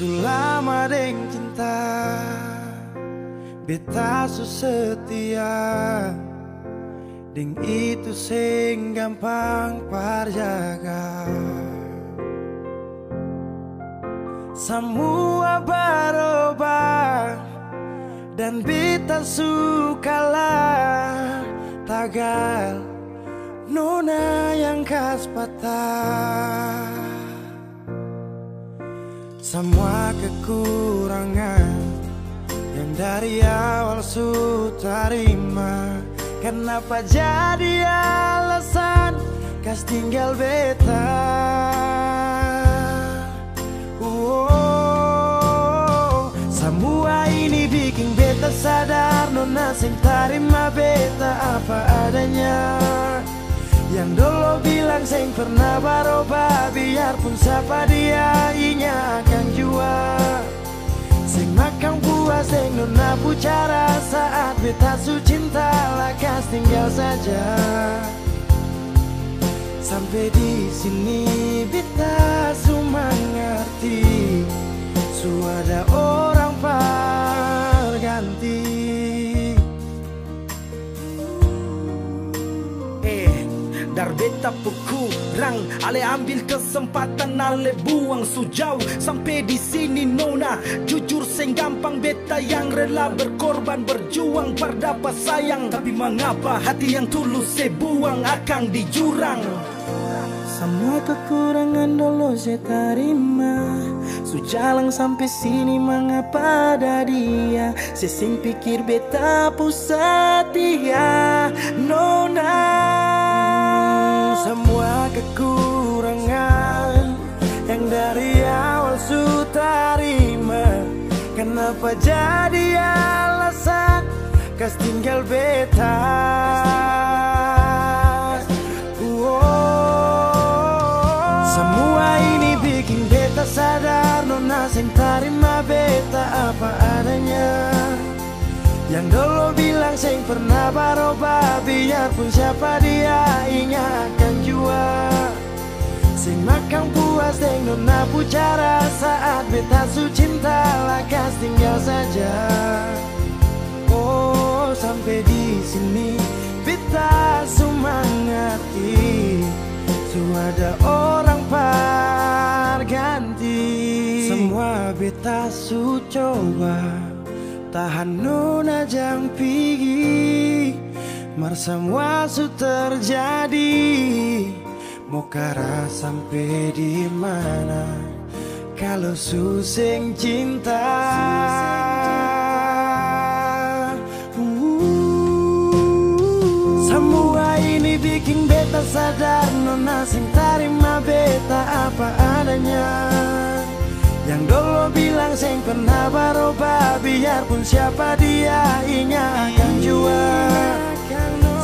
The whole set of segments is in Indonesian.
Sulama deng cinta beta su setia, deng itu sing gampang parjaga. Semua berubah dan beta sukalah tagal nona yang khas patah. Semua kekurangan yang dari awal su terima, kenapa jadi alasan kas tinggal beta? Semua ini bikin beta sadar nona sing terima beta apa adanya. Yang dulu bilang sing pernah berubah, biarpun siapa dia inya akan jua. Sing makan puas sing nona pucara saat beta su cinta lakas tinggal saja. Sampai di sini beta su mengerti, su ada orang berganti. Dar beta kurang, ale ambil kesempatan, ale buang sujau. Sampai di sini nona, jujur sing gampang beta yang rela berkorban berjuang berdapat sayang. Tapi mengapa hati yang tulus saya buang akan di jurang? Semua kekurangan dulu saya terima, su jalan sampai sini mengapa ada dia? Saya sing pikir beta pusat dia nona. Semua kekurangan yang dari awal su terima, kenapa jadi alasan kas tinggal beta? Semua ini bikin beta sadar nona sing terima beta apa adanya. Yang dulu bilang sing pernah berubah, biarpun siapa dia inya akan jua. Sing makan puas deng nona pucara saat beta su cinta lakas tinggal saja. Oh sampai di sini beta su mengerti, su ada orang berganti. Semua beta su coba tahan nona jang pigi, mar semua su terjadi. Mau kara sampai di mana kalau su sing cinta? Semua ini bikin beta sadar nona sing terima beta apa adanya. Yang dulu bilang sing pernah berubah, biarpun siapa dia inya akan jua.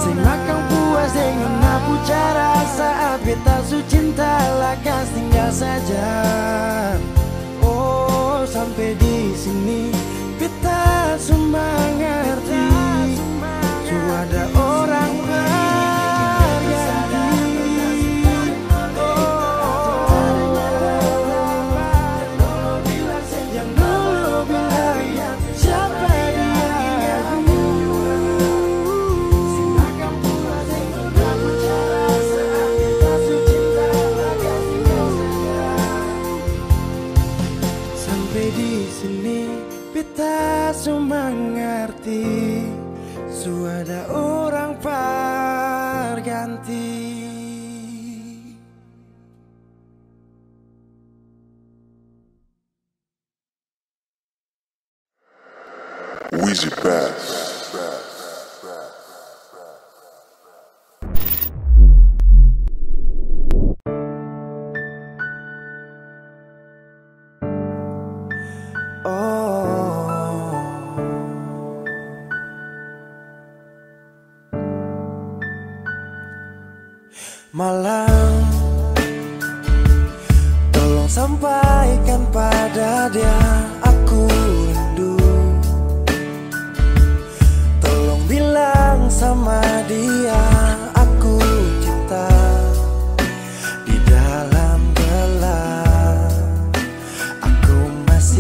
Sing makan puas deng nona pucara saat beta su cinta lakas tinggal saja. Oh sampai di sini beta su mengerti, su ada orang su mengerti, su ada orang berganti. Wheezy Bass. Malam, tolong sampaikan pada dia aku rindu. Tolong bilang sama dia aku cinta. Di dalam gelap aku masih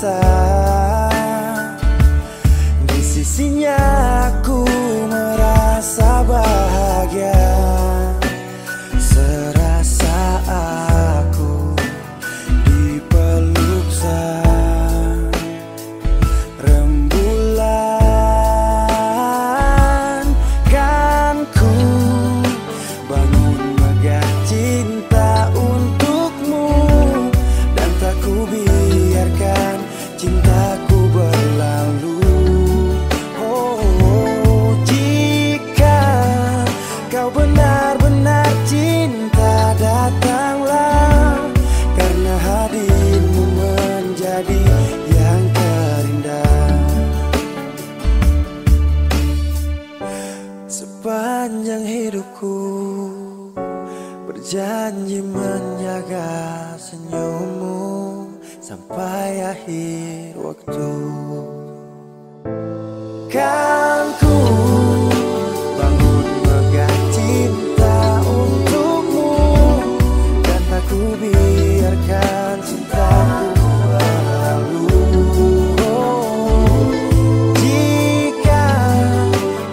dewasa. Di sisinya aku merasa bahagia, serasa aku dipeluk sang rembulan. Kan ku bangun megah cinta untukmu, dan tak ku biarkan cintaku berlalu. Oh, jika kau benar-benar cinta, datanglah, karena hadirmu menjadi yang terindah. Sepanjang hidupku berjanji menjaga senyummu sampai akhir waktu. Kan ku bangun megah cinta untukmu, dan tak ku biarkan cintaku berlalu. Oh, jika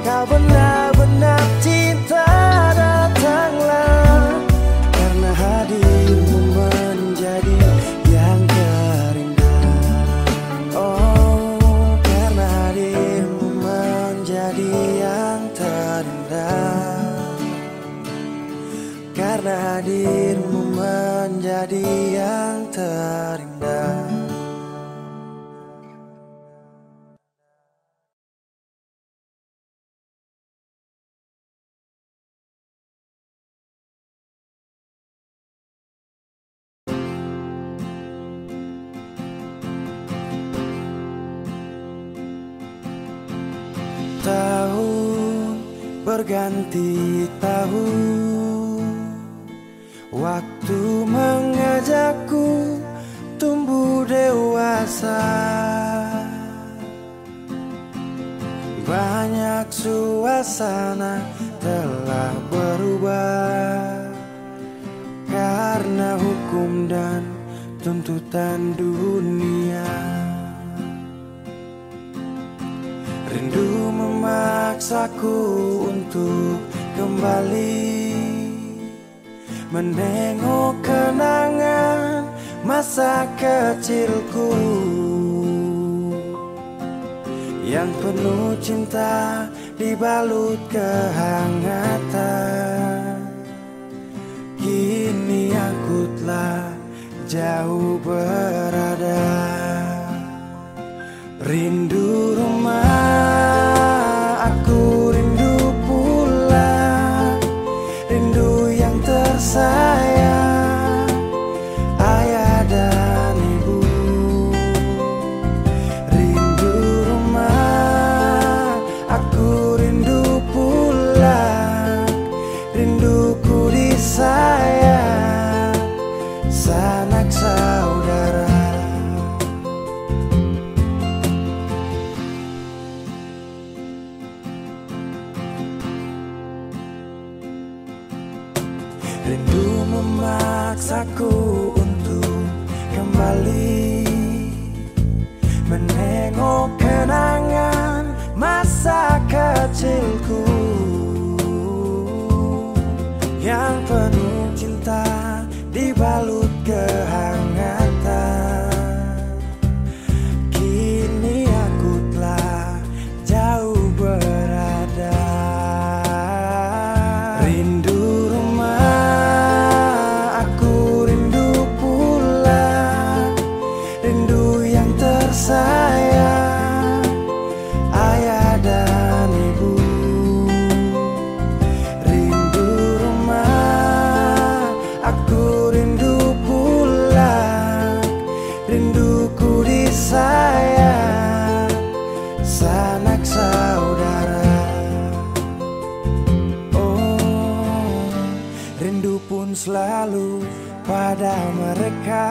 kau benar-benar cinta, datanglah, karena hadirmu menjadi yang terindah. Oh, karena hadirmu menjadi yang terindah, karena hadirmu menjadi yang terindah. Tahun berganti tahun, waktu mengajakku tumbuh dewasa. Banyak suasana telah berubah karena hukum dan tuntutan dunia. Rindu memaksaku untuk kembali menengok kenangan masa kecilku yang penuh cinta dibalut kehangatan. Kini aku telah jauh berada, rindu rumah, aku rindu pulang, rindu yang tersayang, ayah dan ibu. Rindu rumah, aku rindu pulang, rinduku disayang, sanak saudara. Rindu memaksaku untuk kembali menengok kenangan masa kecilku yang penuh cinta dibalut kehangatan. Kini aku telah jauh berada, rindu sayang, ayah dan ibu. Rindu rumah, aku rindu pulang, rinduku disayang, sanak saudara. Oh, rindu pun selalu pada mereka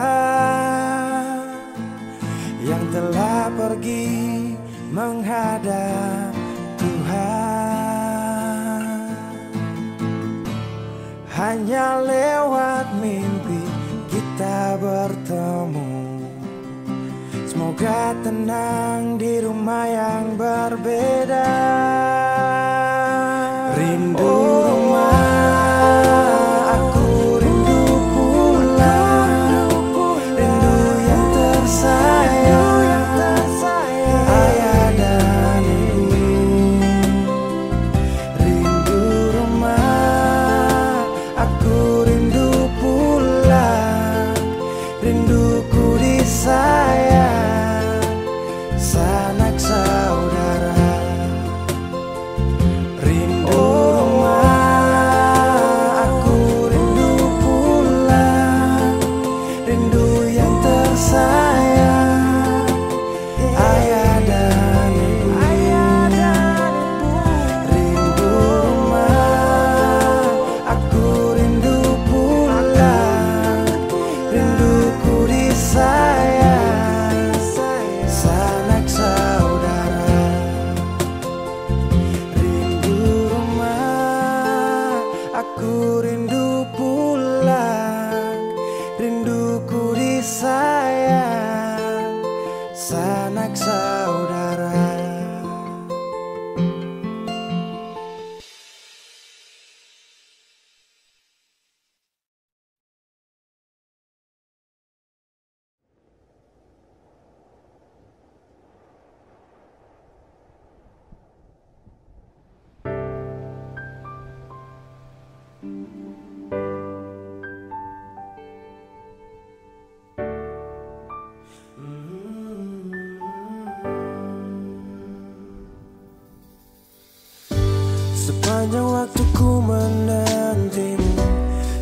yang telah pergi menghadap Tuhan. Hanya lewat mimpi kita bertemu, Semoga tenang di rumah yang berbeda. Rindu rumah, aku rindu pulang. Rindu yang tersayang, ayah dan ibu. Rindu rumah, aku rindu pulang. Rinduku disayang, sanak saudara. Rindu rumah, aku rindu pulang. Rindu yang tersayang, ayah dan ibu. Rindu rumah, aku rindu pulang. Rinduku disayang, sanak saudara. Rindu rumah, aku rindu pulang. Rinduku disayang, sanak saudara. Sepanjang waktu ku menantimu,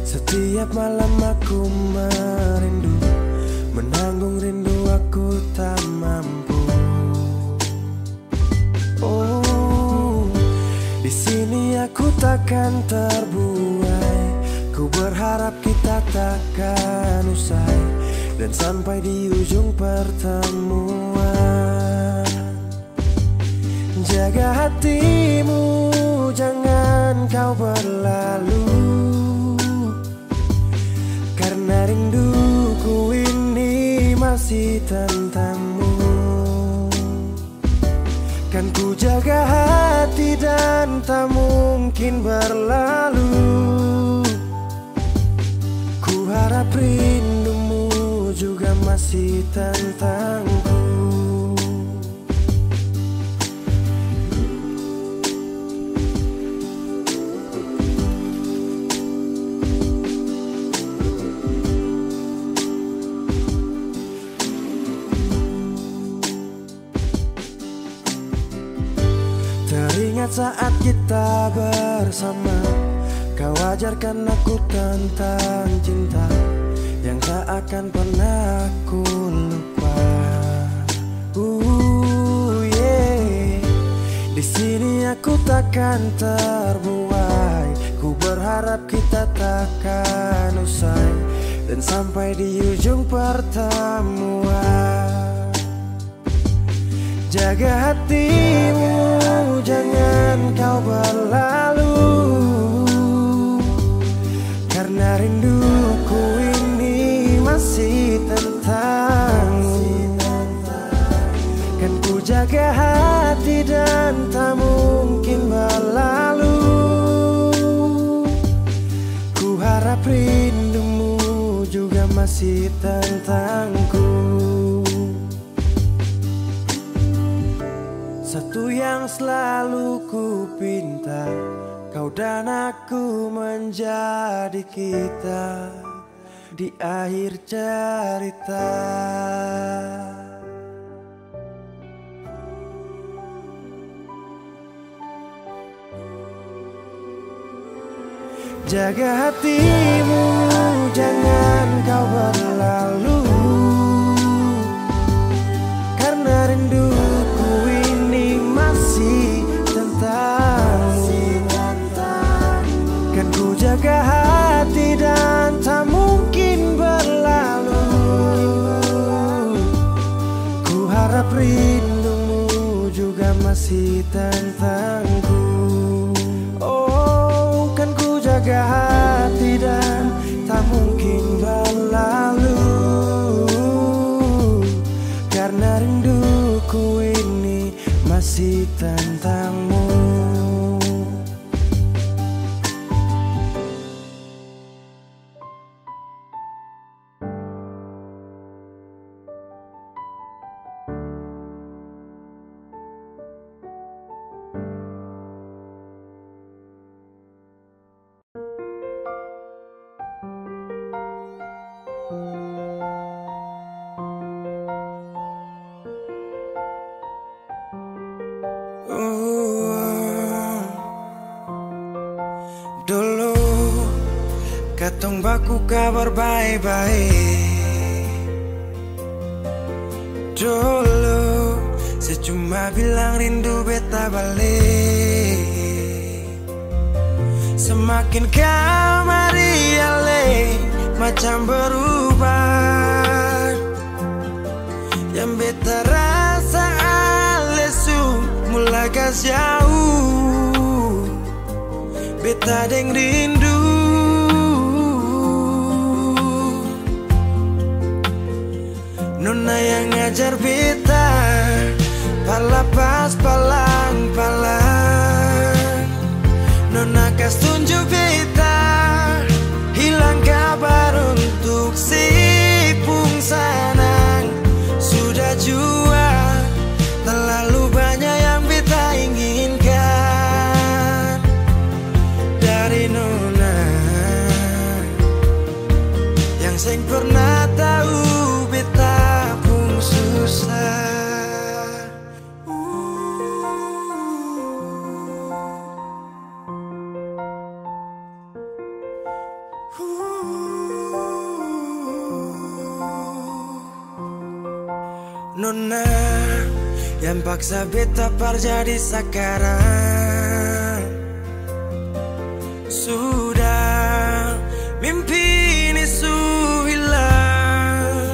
setiap malam aku merindu. Menanggung rindu aku tak mampu. Oh, di sini aku takkan terbuai. Ku berharap kita takkan usai dan sampai di ujung pertemuan. Jaga hatimu, jangan kau berlalu, karena rinduku ini masih tentangmu. Kan ku jaga hati dan tak mungkin berlalu. Ku harap rindumu juga masih tentangku. Teringat saat kita bersama, kau ajarkan aku tentang cinta yang tak akan pernah aku lupa. Yeah. Di sini aku takkan terbuai. Ku berharap kita takkan usai dan sampai di ujung pertemuan. Jaga hatimu, jangan kau berlalu, karena rinduku ini masih tentangmu. Kan ku jaga hati dan tak mungkin berlalu. Ku harap rindumu juga masih tentangku. Satu yang selalu ku pinta, kau dan aku menjadi kita di akhir cerita. Jaga hatimu, jangan kau berlalu, karena rinduku ini masih tentangmu. Kan ku jaga hati dan tak mungkin berlalu. Ku harap rindumu juga masih tentangku. Oh, kan ku jaga hati dan tak mungkin berlalu, karena masih tentangmu. Dulu katong baku kabar baik-baik. Dulu saya cuma bilang rindu beta balik. Semakin kamari ale macam berubah. Yang beta rasa alesu mulai gas jauh. Beta deng rindu. Nona yang ngajar beta palapas palang-palang. Nona kas tunjuk beta hilang kabar untuk si pungsanang. Sudah jua terlalu banyak yang beta inginkan dari Nona yang seng pernah tahu beta pun susah. Nona yang paksa beta par jadi sekarang. Sudah mimpi ini su hilang.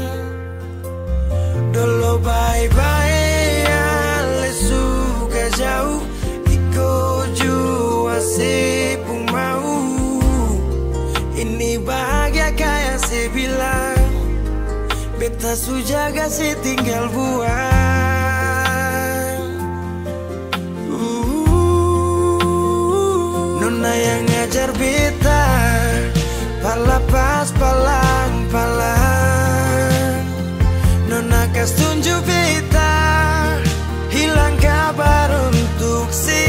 Dulu bye-bye ale suka jauh. Iko jua si pun mau. Ini bahagia kayak si bilang. Beta su jaga si tinggal buang. Nona yang ngajar beta palapas palang-palang. Nona kas tunjuk beta hilang kabar untuk si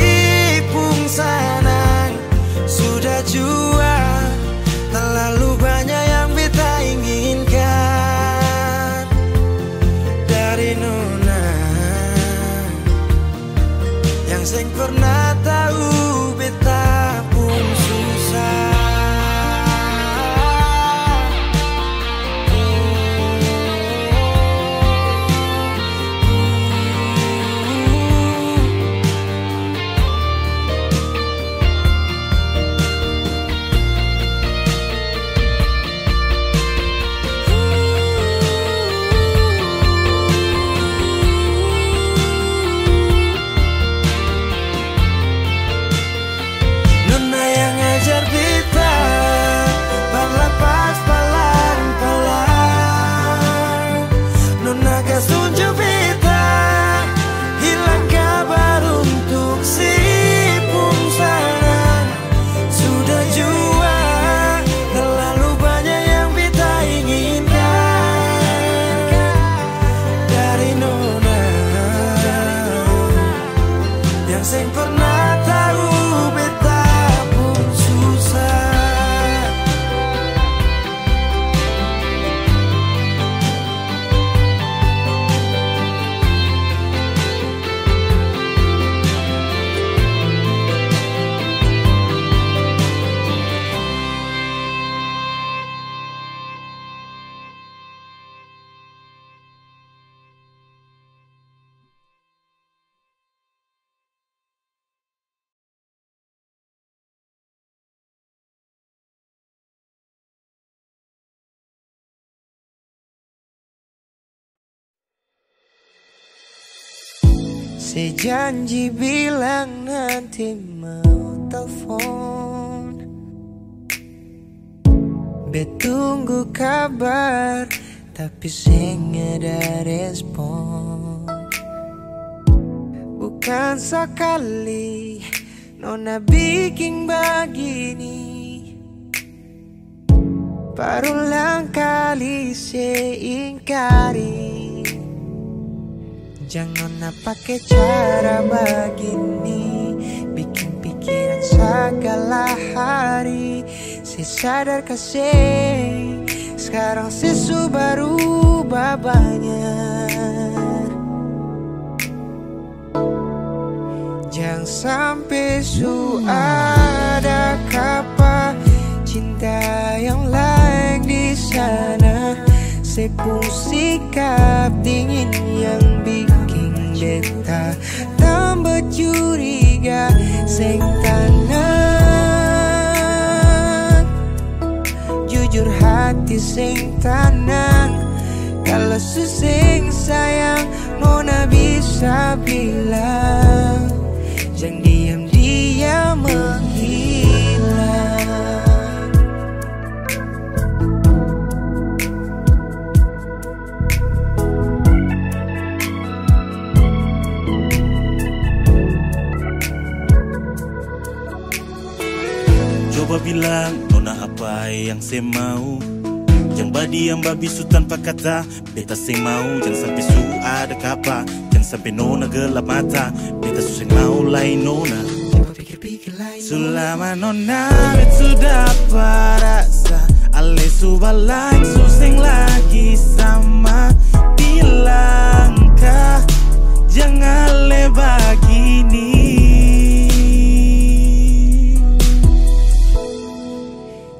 pungsanang. Sudah jua terlalu banyak yang beta inginkan dari Nona yang seng pernah tahu beta pun susah. Nona yang ngajar beta palapas palang-palang. Nona kas tunjuk beta hilang kabar untuk si pungsanang. Sudah jua terlalu banyak yang beta inginkan dari Nona yang seng pernah tahu beta pun susah. Si janji bilang nanti mau telepon. Betunggu kabar tapi sing ada respon. Bukan sekali Nona bikin begini, berulang kali seingkari. Jangan Nona pakai cara begini, bikin pikiran segala hari. Saya sadar kasih, sekarang sesu baru banyak. Jangan sampai su ada kapa cinta yang lain di sana. Sepung sikap dingin yang bikin beta tambah curiga. Seng tanang, jujur hati seng tanang. Kalau suseng sayang Nona bisa bilang, jangan diam-diam menghilang. Coba bilang Nona apa yang saya mau. Jangan badiam babi su tanpa kata. Beta saya mau, jangan sampai su ada kapa. Jangan sampai Nona gelap mata. Beta su seng mau lain Nona. Selama Nona sudah rasa ale su balang su seng lagi sama. Bilangkah jangan le begini.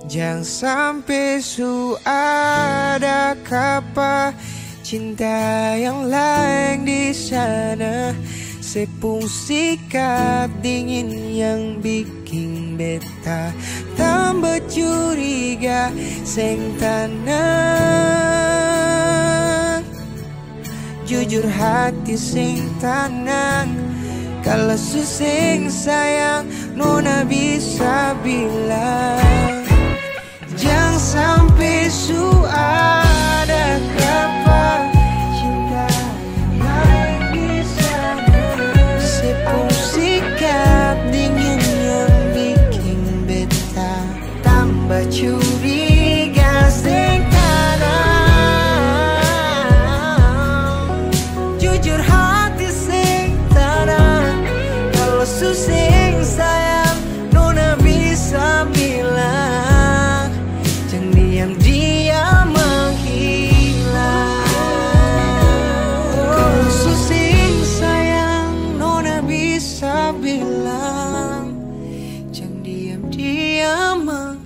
Jangan sampai su ada kapa cinta yang lain di sana. Sepung sikap dingin yang bikin beta tambah curiga. Seng tanang, jujur hati seng tanang. Kalau suseng sayang Nona bisa bilang, jangan sampai su ada kapa cinta yang di sana. Sepung sikap dingin yang bikin beta tambah curiga. Seng tanang, jujur hati seng tanang. Kalau suseng sayang Nona bisa bilang, diam-diam menghilang. Kalau susing sayang Nona bisa bilang, jangan diam-diam menghilang.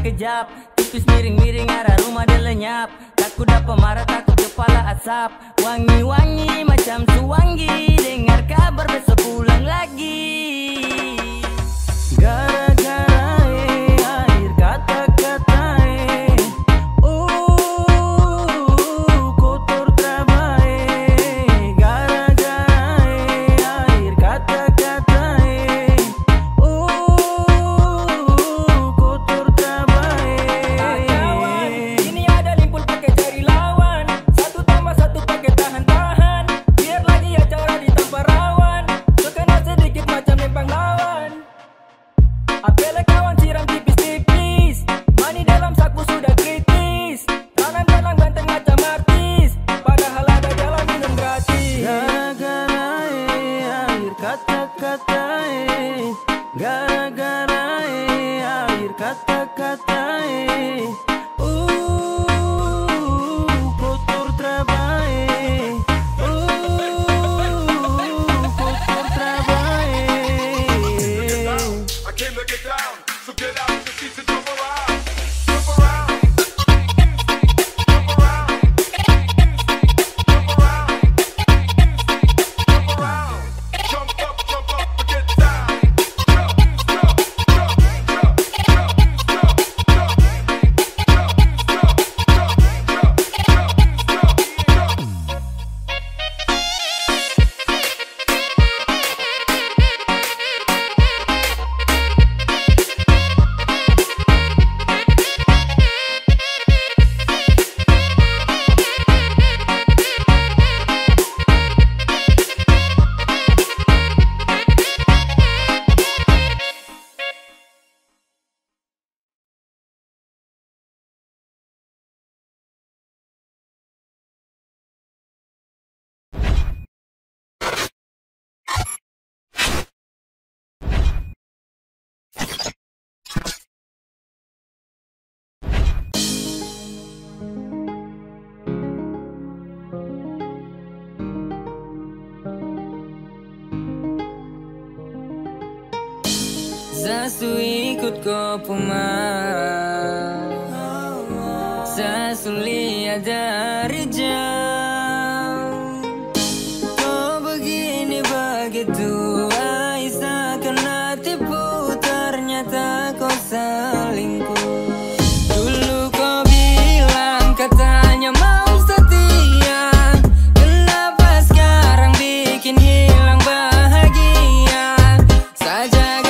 sekejap tipis miring-miring arah rumah dia lenyap. Takut dapat marah, takut kepala asap. Wangi-wangi macam suwangi, dengar kabar besok pulang lagi. Gara-gara air kata-kata kotor terbaik. Gara-gara air kata-kata kotor terbaik. Kawan, ini ada limpul pakai jari lawan. 1 tambah 1 pakai tahan-tahan. Biar lagi ya cara ditampar rawan. Sekena sedikit macam lempang lawan. Apele kawan siram tipis-tipis. Mani dalam saku sudah kritis. Tangan-tangan banteng macam artis. Padahal ada jalan minum gratis. Gara-gara air kata-kata gara-gara air kata-kata kotor terbaik. Kotor terbaik. I came to get down, so get out of the seats and jump around. Jump around. Jump around. Jump around. Jump around. Jump up, and get down. Jump, jump, jump, jump, jump, jump, jump, Sasu ikut kau pemarah, sasu lihat dari jauh. Kau begini begitu, Aisyah kena tipu. Ternyata kau selingkuh. Dulu kau bilang katanya mau setia. Kenapa sekarang bikin hilang bahagia? Saja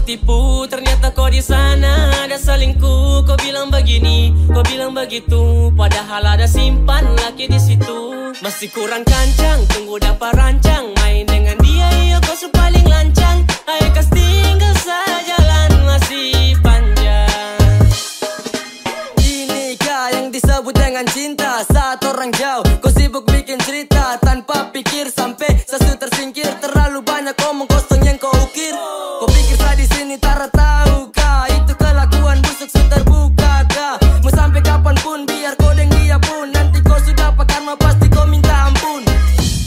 tipu, ternyata kau di sana ada selingkuh. Kau bilang begini, kau bilang begitu, padahal ada simpan laki di situ. Masih kurang kancang, tunggu dapat rancang. Main dengan dia, iya kau paling lancang. Ayo kas tinggal saja, jalan masih panjang. Inikah yang disebut dengan cinta? Saat orang jauh, kau sibuk bikin cerita tanpa pikir sampai sesu tersingkir. Terlalu banyak omong kosong yang kau ukir. Kau pikir saya di sini tak tahu kah? Itu kelakuan busuk sudah terbuka kah? Mau sampai kapanpun biar kau deng dia pun. Nanti kau sudah pakai karma pasti kau minta ampun.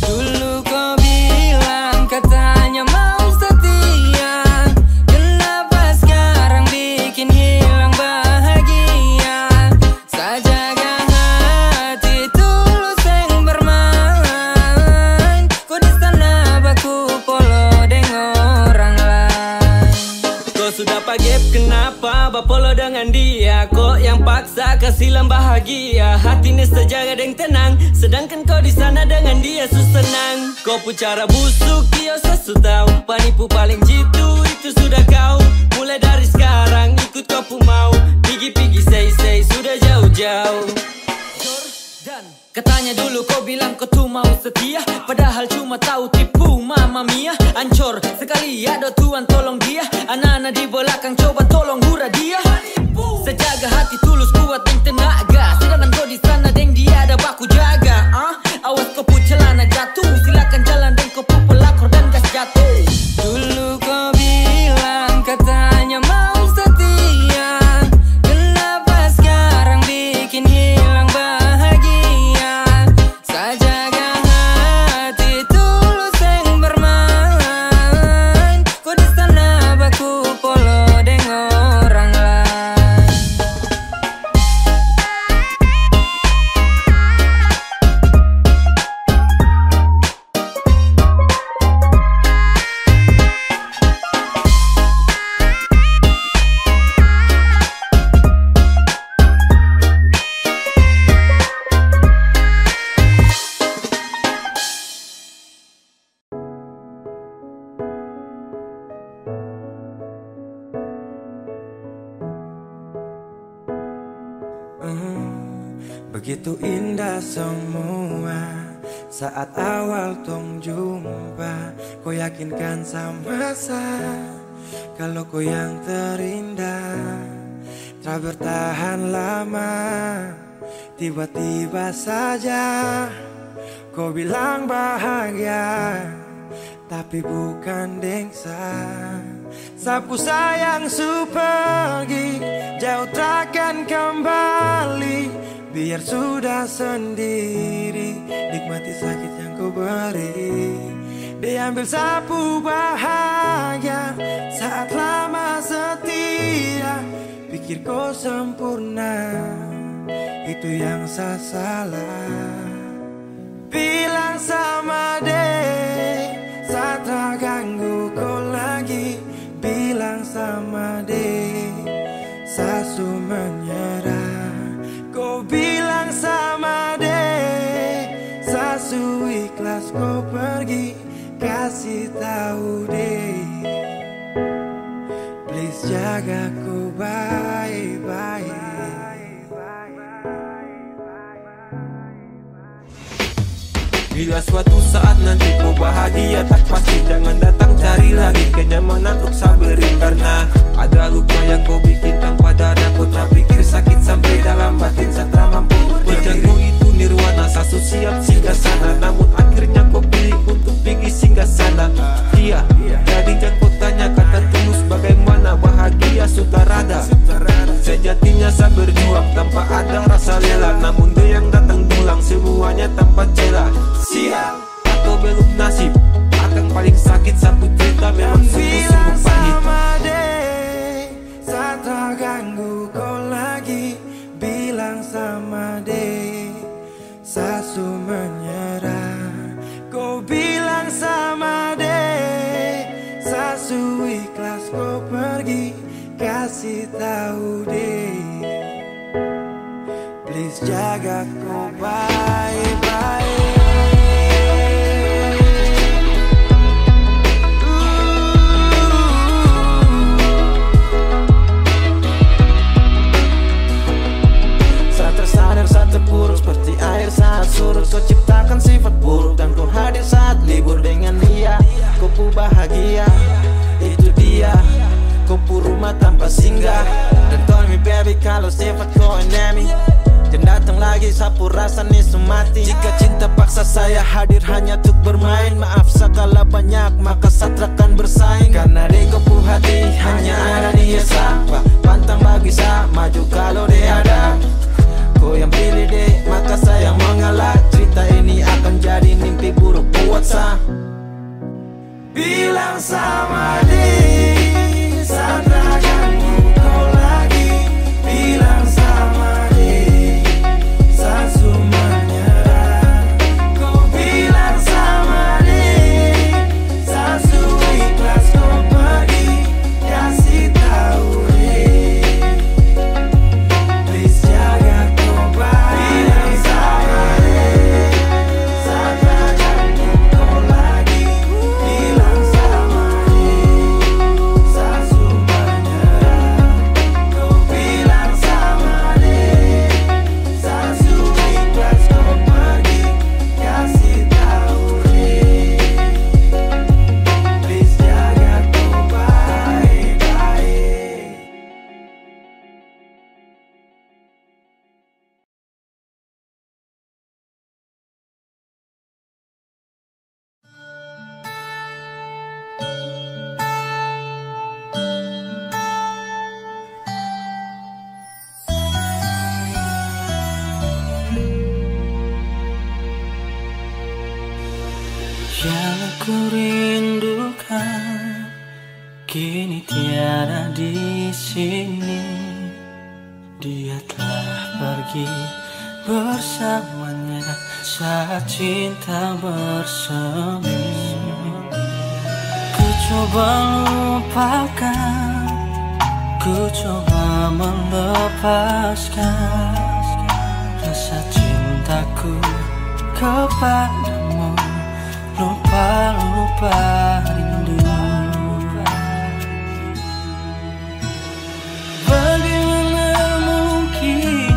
Dulu kau bilang katanya mau setia. Kenapa sekarang bikin hilang bahagia? Sajaga hati tulus yang bermain. Kau di sana baku polo dengan orang lain. Kau sudah pagep kenapa bapolo dengan dia? Kok yang paksa kasilam bahagia? Hatinya sejaga dan tenang, sedangkan kau di sana dengan dia senang. Kau pun cara busuk dia sesu tahu. Penipu paling jitu itu sudah kau. Mulai dari sekarang ikut kau pun mau. Pigi-pigi say sudah jauh-jauh. Katanya dulu kau bilang kau tuh mau setia, padahal cuma tahu tipu mama mia. Ancor sekali ada Tuhan tolong dia. Anak-anak di belakang coba tolong hura dia. Sejaga hati tulus kuat dan tenaga, sedangkan kau di sana deng dia ada baku jaga. Awas kau pu celana jatuh, silakan jalan dan kau pu pelakor dan gas jatuh. Dulu kau bilang katanya mau setia. Kenapa sekarang bikin hilang bahagia? Begitu indah semua saat awal tong jumpa. Kau yakinkan sama saya kalau kau yang terindah. Tak bertahan lama, tiba-tiba saja kau bilang bahagia, tapi bukan dengsa. Sapu sayang su pergi, jauh takkan kembali. Biar sudah sendiri, nikmati sakit yang kau beri. Diambil sapu bahagia saat lama setia. Pikir kau sempurna, itu yang saya salah. Bilang sama deh, saat tak ganggu kau lagi. Bilang sama deh, sasu menyerah. Kau bilang sama deh, sasu ikhlas kau pergi. Kasih tahu deh, please jaga ku baik-baik. Bila suatu saat nanti kau bahagia, tak pasti jangan datang cari lagi kenyamanan untuk saberi. Karena ada luka yang kau bikin tanpa dana. Kau tak pikir sakit sampai dalam batin setelah mampu. Wajahmu itu nirwana, sasu siap singgah sana. Namun akhirnya kau pilih untuk pergi singgah sana. Iya, jadi jangan kau tanya kata tulus bagaimana bahagia sutarada. Sejatinya saya berjuang tanpa ada rasa lelah. Namun dia yang datang dulang semuanya tanpa celah. Sial atau belum nasib, akan paling sakit satu cerita memang sungguh-sungguh pahit. Sama deh, saat tak ganggu kau lagi. Bilang sama deh, sasu menyerah. Kau bilang sama deh, sasu ikhlas kau pergi. Kasih tahu deh, please jaga kau baik-baik. Saat terpuruk seperti air saat surut. Kau ciptakan sifat buruk dan kau hadir saat libur dengan dia. Kau pu bahagia, itu dia. Kau pu rumah tanpa singgah. Dan tell me baby kalau sifat kau enemy. Dan datang lagi sapu rasa nih semati. Jika cinta paksa saya hadir hanya untuk bermain. Maaf segala banyak maka satrakan bersaing. Karena di kau pu hati hanya ada dia siapa. Pantang bagi saya maju kalau dia ada. Kau yang pilih deh, maka saya mengalah. Cerita ini akan jadi mimpi buruk buat saya. Bilang sama deh, saat tak ganggu kau lagi. Bilang sama deh, sasu menyerah. Kau bilang sama deh, sasu ikhlas kau pergi. Kasih tahu deh, please jaga kau baik. Bilang sama deh, saat tak ganggu kau lagi. Bilang sama deh, sasu menyerah. Kau bilang sama deh, sasu ikhlas kau pergi. Kasih tahu deh, please jaga kau baik-baik. Yang aku rindukan kini tiada di sini. Dia telah pergi bersamanya saat cinta bersemi. Ku coba lupakan, ku coba melepaskan rasa cintaku kepadamu. Lupa rindu. Bagaimana mungkin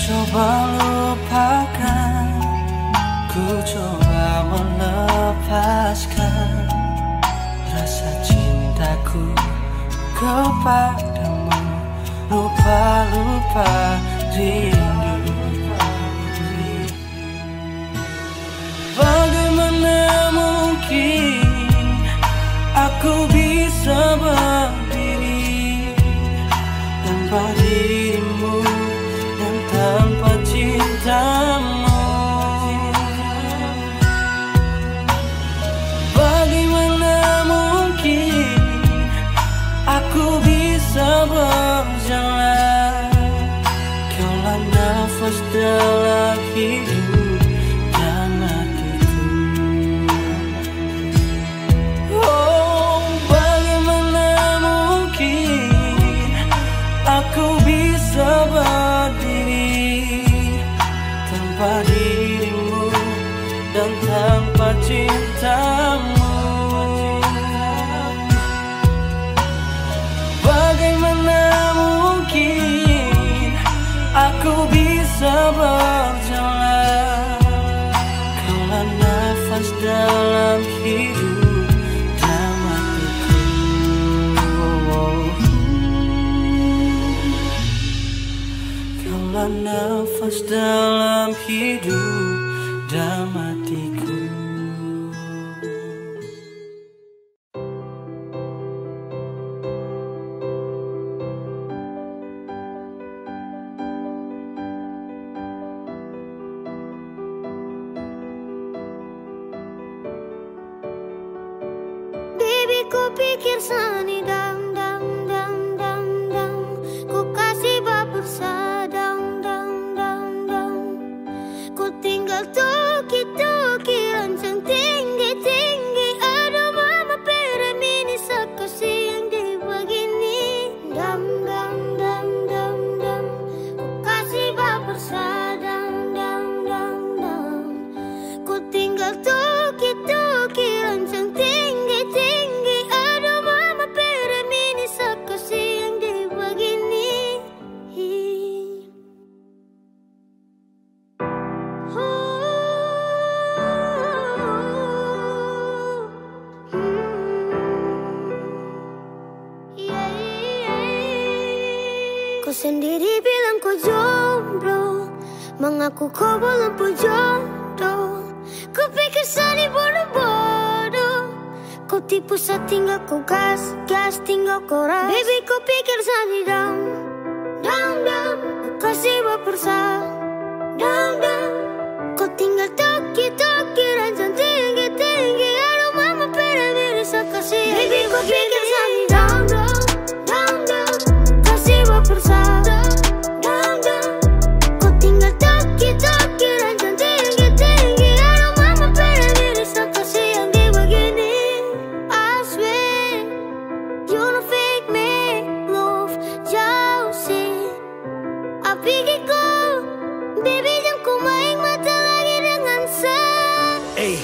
coba lupakan, ku coba melepaskan rasa cintaku kepadamu. Lupa-lupa rindu. Bagaimana mungkin aku bisa berdiri tanpa dirimu dan tanpa cintamu? Bagaimana mungkin aku bisa berjalan? Kaulah nafas dalam hidup dan hatiku. Oh, bagaimana mungkin aku bisa berdiri tanpa dirimu dan tanpa cintamu? Bagaimana mungkin aku bisa berjalan? Kaulah nafas dalam hidup dan hatiku. Kaulah nafas dalam hidup dan hatiku. Baby, ku pikir sani dang dang dang dang dang, ku kasih baper sadang dang dang dang, ku tinggal toki toki rancang tinggi tinggi. Aduh mama pera mini sakasi yang di begini. Dam dam dam dam dam, ku kasih baper sadang dang dang dang, ku tinggal toki toki rancang tinggi tinggi. Aduh mama pera mini sakasi yang di begini. Kau sendiri bilang kau jomblo, mengaku kau belum jodoh. Kau pikir sani bodoh-bodoh, kau tipu saat tinggal kau gas tinggal kau ras. Baby, kau pikir sani dang dang dang, kasih baper dang dang, kau tinggal toki toki rancang tinggi tinggi. Aduh mama pera bisa kasih. Baby, kau pikir sani dang dang dang dang, kasih baper dang dang, kau tinggal toki toki rancang tinggi tinggi. Aduh mama pera bisa kasih yang di begini. I swear you don't fake me love jauh sih. Apikir kau baby jangan kau main mata lagi dengan saya. Hey,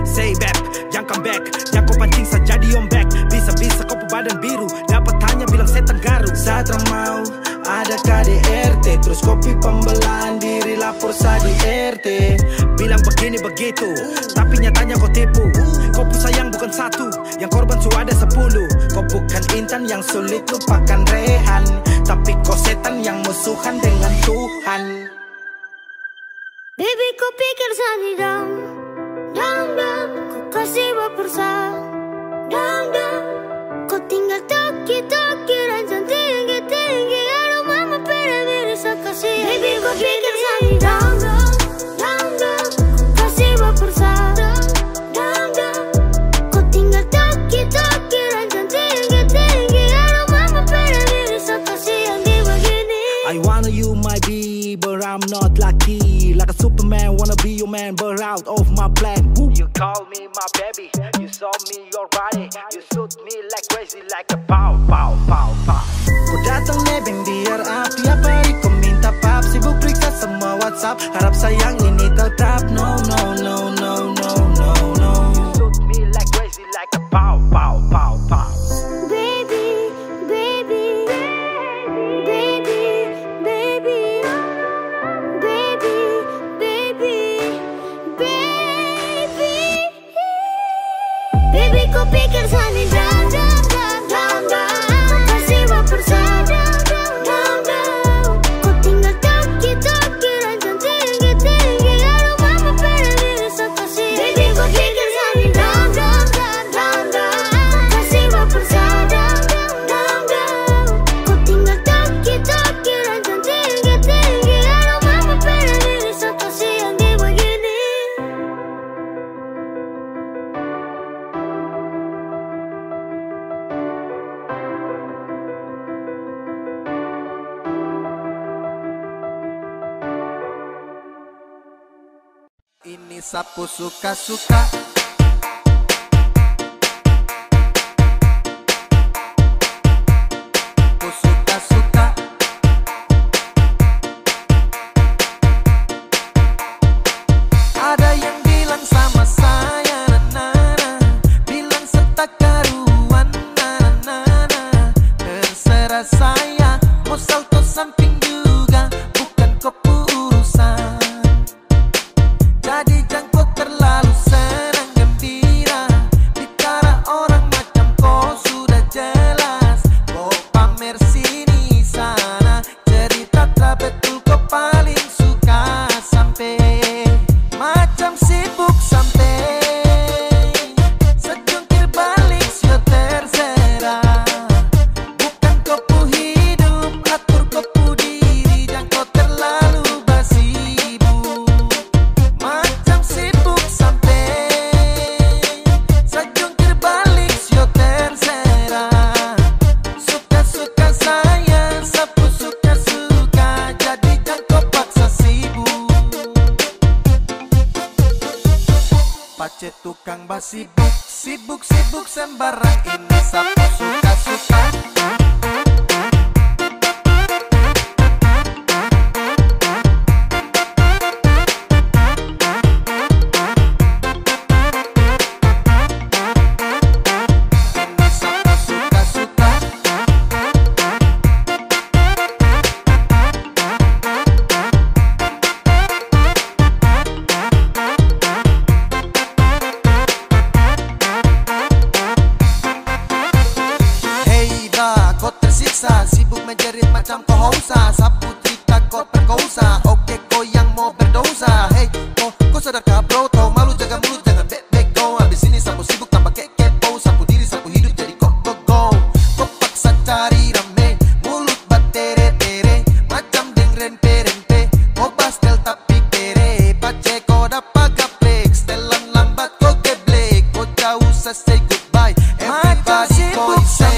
say back, jangan come back, jangan kau pancing saja di ombak. Bisa-bisa kau badan biru, dapat tanya bilang setan garu. Satra mau ada KDRT, terus kopi pembelaan diri lapor sa di RT. Bilang begini begitu, tapi nyatanya kau tipu. Kau pun sayang bukan satu, yang korban su ada 10. Kau bukan intan yang sulit lupakan rehan, tapi kau setan yang musuhan dengan Tuhan. Baby, kau pikir sani dang dang dang, kau kasih baper dang dang, kau tinggal toki toki rancang tinggi tinggi. Aduh mama pera bisa kasih. Baby, kau pikir sani dang dang dang dang, kau kasih baper dang dang, kau tinggal toki toki rancang tinggi tinggi. Aduh mama pera bisa kasih yang di begini. I wanna you might be, but I'm not lucky. Like a Superman, wanna be your man, but out of my plan. Woo. You call me my baby, you show me your body, you shoot me like crazy, like a pow, pow, pow, pow. Ku datang nebeng biar api, tiap hari kau minta pap. Sibuk periksa semua WhatsApp, harap sayang ini tetap. No, no, no, no, no, no, no. You shoot me like crazy, like a pow, pow, pow, pow. Baby, baby, baby, baby, baby, ini sapu suka-suka. Ada yang bilang sama saya, na-na-na, bilang setak karuan, na-na-na. Terserah saya, mau salto samping juga, bukan kopu urusan. Jadi jangkau terlalu senang gembira, bicara orang macam kau sudah jelas. Kau pamer sini sana, cerita tak betul kau paling suka sampai macam sibuk sampai sejungkir balik sio terserah. Bukan kopu hidup, atur kopu diri, dan kau terlalu basibuk. Macam sibuk sampai sejungkir balik sio terserah. Suka-suka saya, sapu suka-suka, jadi jangan kau paksa sibuk. Pace tukang basibuk, sibuk-sibuk sembarang, ini sapu suka-suka. Ini sapu suka-suka. Hei ba, kau tersiksa, sibuk menjerit macam kau hausa. Sapu cerita kau perkosa, oke kau yang mau berdosa. Hei, kau sadarkah bro, tahu malu jaga mulut jangan bek-bek go. Habis ini sapu sibuk tanpa kepo, sapu diri sapu hidup jadi kok go. Kau paksa cari rame, mulut batere-tere, macam deng rempe-rempe. Kau pastel tapi kere, pace kau dapat gaplek, setelan lambat kau geblek. Kau jauh say goodbye, everybody kau say.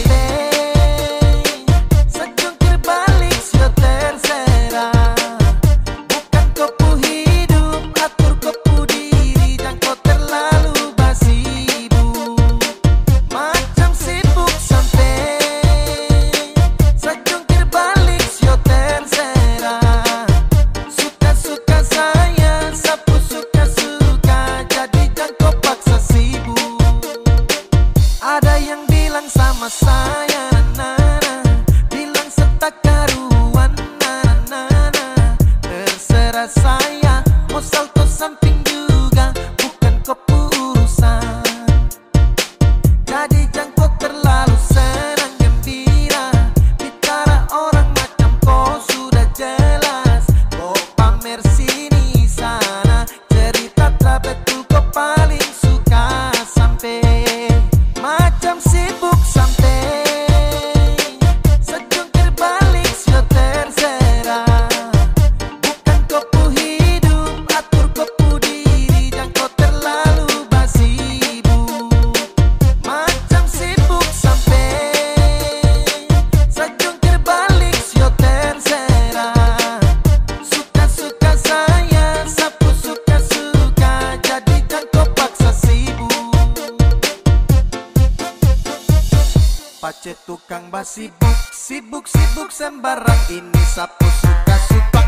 Sejungkir balik sio terserah. Bukan kopu hidup, atur kopu diri, dan kau terlalu basibuk. Macam sibuk sampai sejungkir balik sio terserah. Suka-suka saya, sapu suka-suka, jadi jangan kau paksa sibuk. Ada yang bilang sama saya, na-na-na, bilang setak karuan, na-na-na. Terserah saya, mau salto samping juga, bukan kopu urusan. Jadi jangan kau terlalu senang gembira, bicara orang macam kau sudah jelas. Kau pamer sini sana, cerita tak betul kau paling suka sampai macam sibuk sampai sejungkir balik sio terserah. Bukan kopu hidup, atur kopu diri, dan kau terlalu basibuk. Macam sibuk sampai sejungkir balik sio terserah. Suka-suka saya, sapu suka-suka, jadi jangan kau paksa sibuk. Pace tukang basibuk, sibuk-sibuk sembarang, ini sapu suka-suka.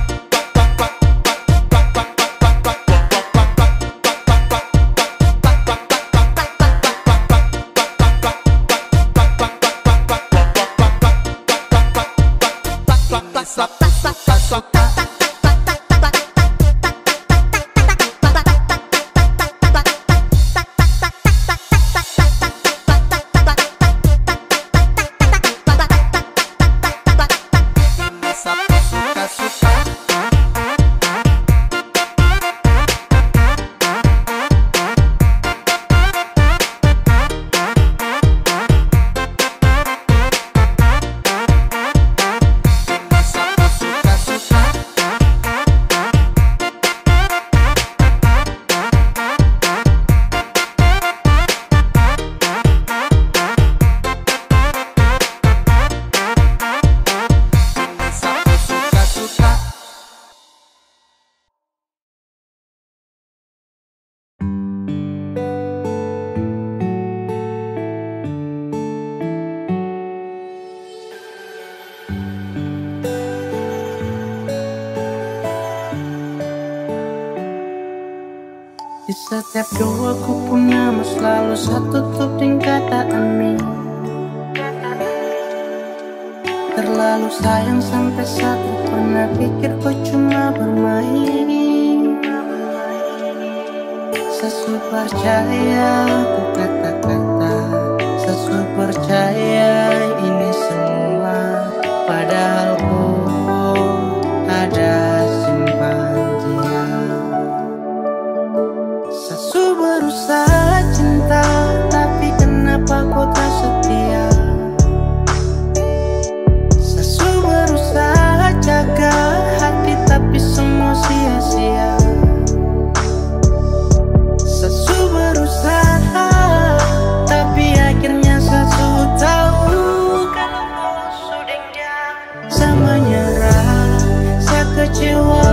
Ini sapu suka-suka. Ini sapu suka-suka. Di setiap doaku pun nama selalu satu tutup dengan kata amin. Terlalu sayang sampai satu pernah pikir kau cuma bermain. Sesu percaya ku kata-kata, sesu percaya ini semua, padahal ku ada simpan dia. Sesu berusaha cinta, tapi kenapa kau tak setia? Sesu berusaha jaga hati, tapi semua sia-sia. Sesu berusaha, tapi akhirnya sesu tahu kalau kau sudah dia. Saya menyerah, saya kecewa,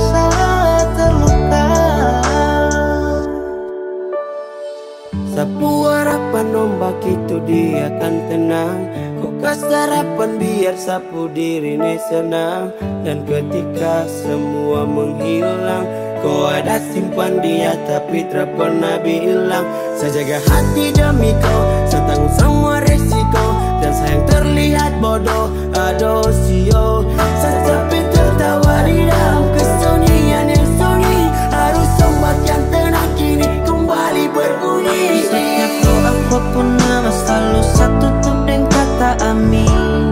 saya terluka. Sapu harapan ombak itu dia akan tenang. Kau kasih harapan biar sapu diri ini senang. Dan ketika semua menghilang, kau ada simpan dia tapi tak pernah bilang. Saya jaga hati demi kau, saya tanggung semua resiko. Dan sayang terlihat bodoh, aduh sio. Saya sampai tertawa di dalam kesunyian yang sunyi. Harus ombak yang tenang kini kembali berbunyi. Setiap doaku pun nama selalu satu tutup dengan kata amin.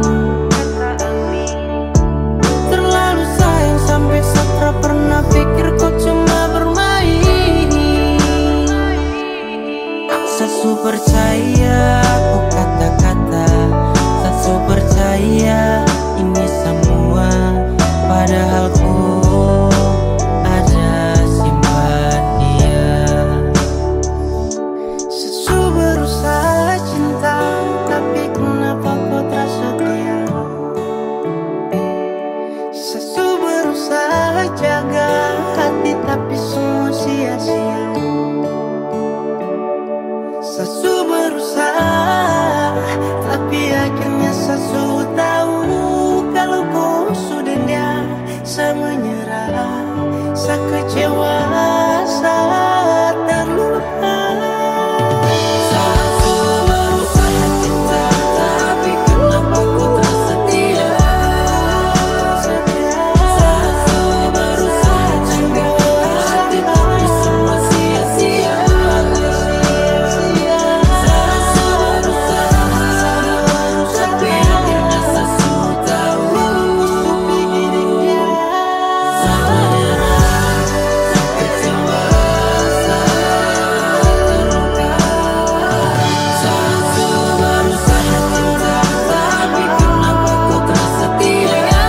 Terlalu sayang sampai saya pernah pikir kau cuma bermain. Sesu percaya ku kata-kata, sesu percaya ini semua, padahal ku ada simpan dia. Sesu berusaha cinta, tapi kenapa kau tak setia? Sesu berusaha jaga hati, tapi semua sia-sia. Sesu berusaha, tapi akhirnya sesu tahu kalau kau sudah dia. Saya menyerah, saya kecewa, saya terluka. Sesu berusaha cinta, tapi kenapa kau tak setia? Sesu berusaha jaga hati, tapi semua sia-sia. Sesu berusaha, tapi akhirnya sesu tahu. Saya menyerah, saya kecewa, saya terluka. Sesu berusaha cinta, tapi kenapa kau tak setia?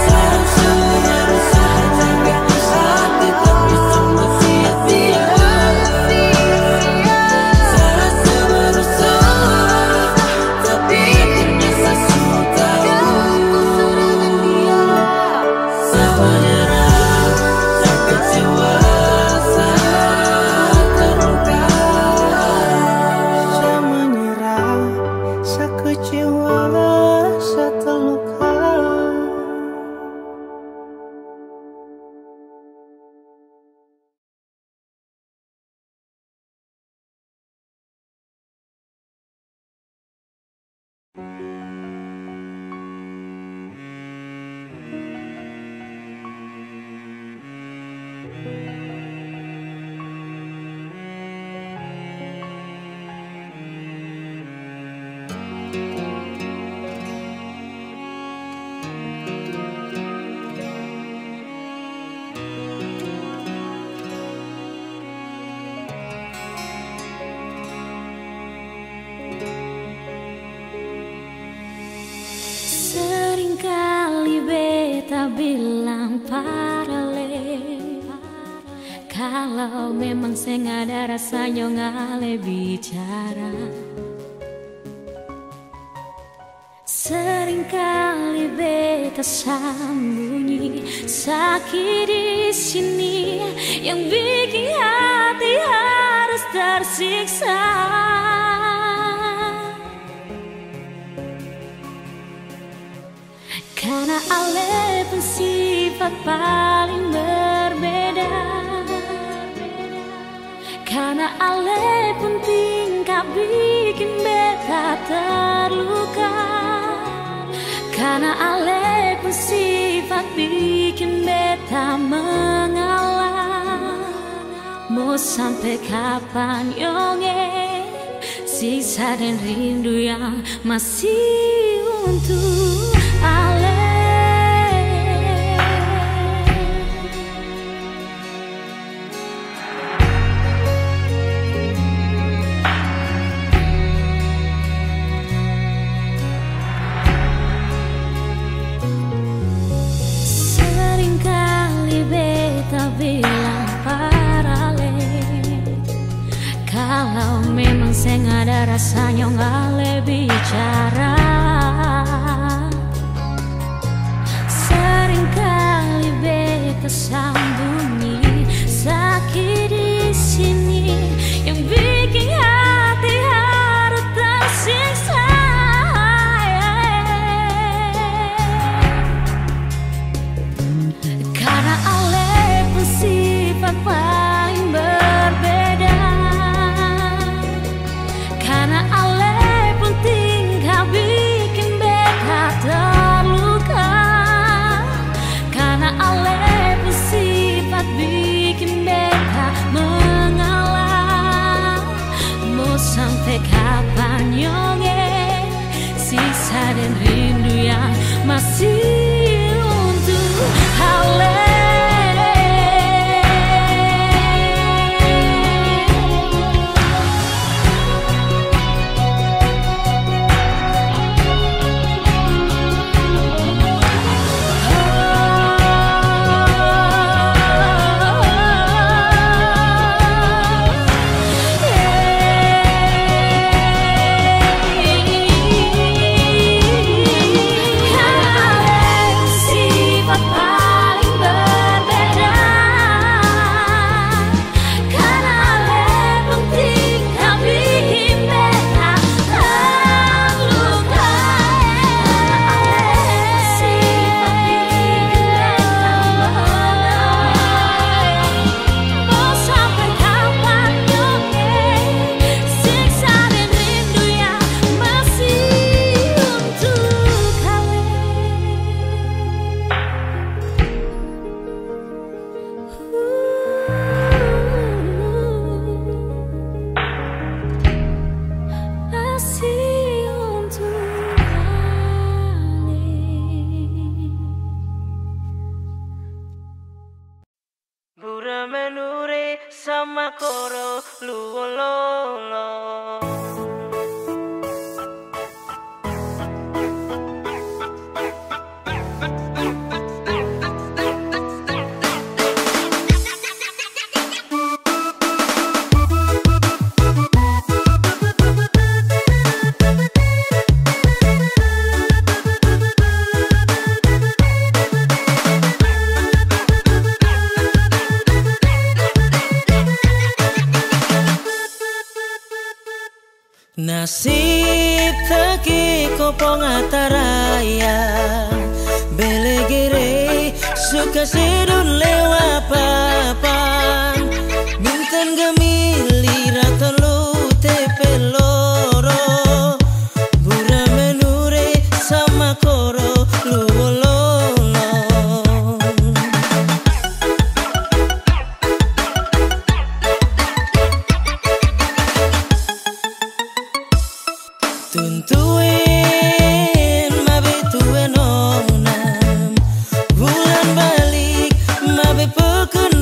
Sesu berusaha jaga hati, tapi semua sia-sia. Sesu berusaha, tapi akhirnya sesu tahu. Saya menyerah, saya kecewa, saya terluka. Saya menyerah, saya kecewa, saya terluka. Seringkali beta bilang parale, kalau memang saya ada rasanya ngale bicara. Seringkali beta sembunyi sakit di sini yang bikin hati harus tersiksa. Karena ale pun sifat paling berbeda. Karena ale pun tingkah bikin beta terluka. Karena ale pun sifat bikin beta mengalah. Mau sampai kapan yonge sisa dan rindu yang masih untuk ale. Bilang paralel, kalau memang saya nggak ada rasanya nggak bicara. Seringkali beta sembunyi sakit di sini yang bikin hati harus tersiksa. Karena sifat paling berbeda. Karena ale pun tingkah bikin beta terluka. Karena ale pun sifat bikin beta mengalah. Mau sampai kapan yonge sisa dan rindu yang masih untuk ale. Sama koro luololo. Nasib taki kopong ataraya belegere suka sedun lewa papan bintan gemili ratolu tepeloro bura menure sama koro luololo. Tuntuin mabe tuen onam bulan balik mabe pekun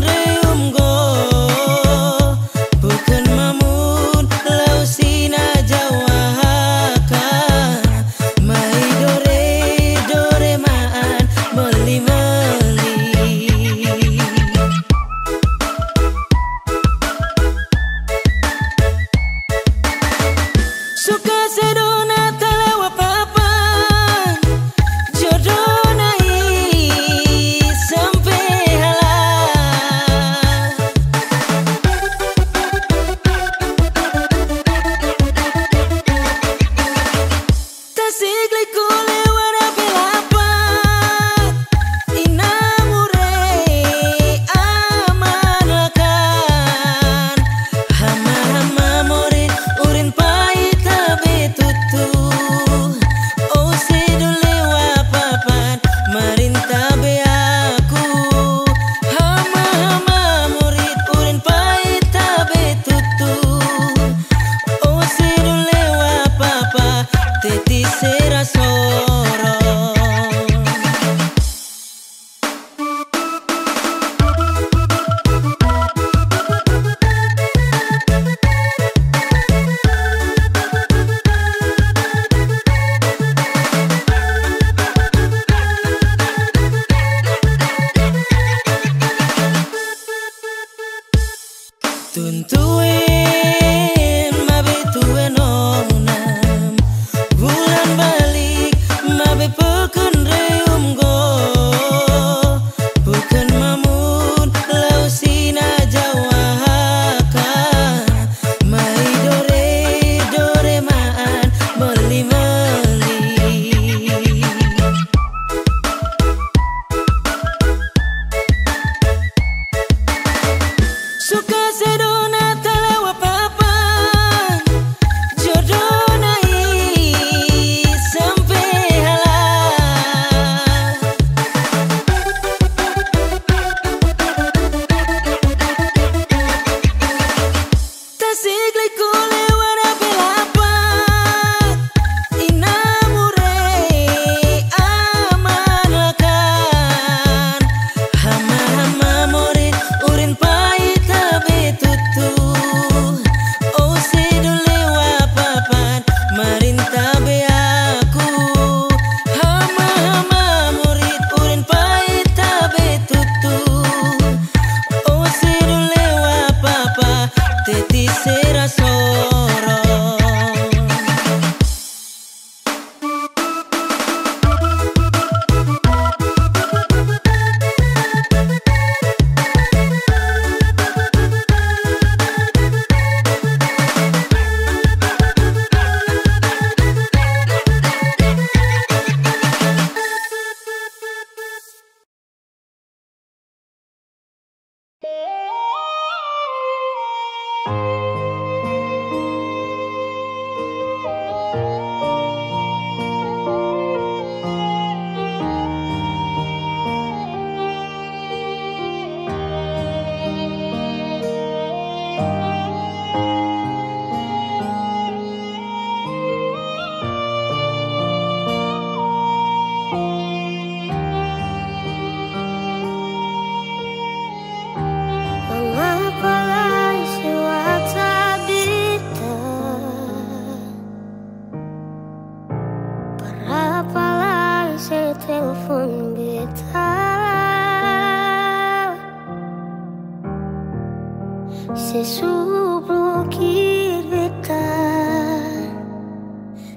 sesublukir beta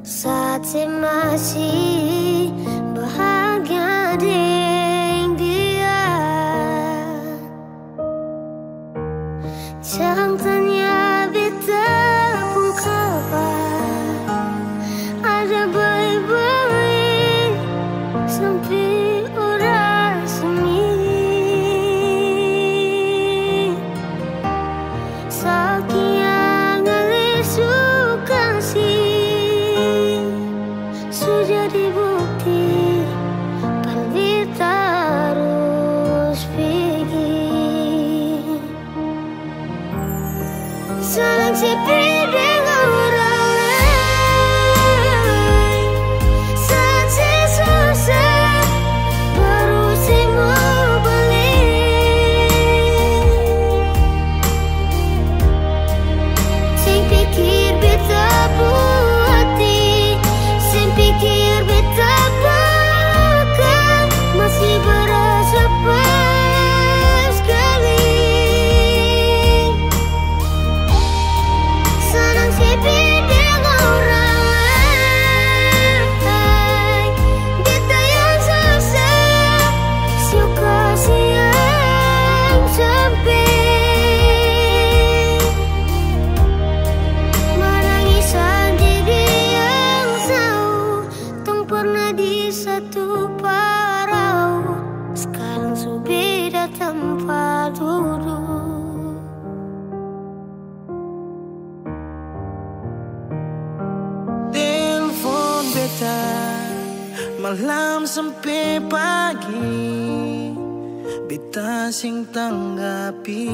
saat masih bahagia dengan dia. Jangan tanya beta pun kabar, ada baik-baik sampai orang semi. Saking suka sih sudah dibukti pan beta harus pergi. Saling sepi dengan orang lain saat susah baru sih mau balik. Sing pikir beta hati, sing pikir beta bahkan masih berasa pas sekali. Senang sepi dengan orang lain, beta yang susah, suka siang sampai menangisan diri yang tahu tong pernah di satu parau, sekarang su beda tempat duduk. Telepon beta malam sampai pagi, beta sing tanggapi,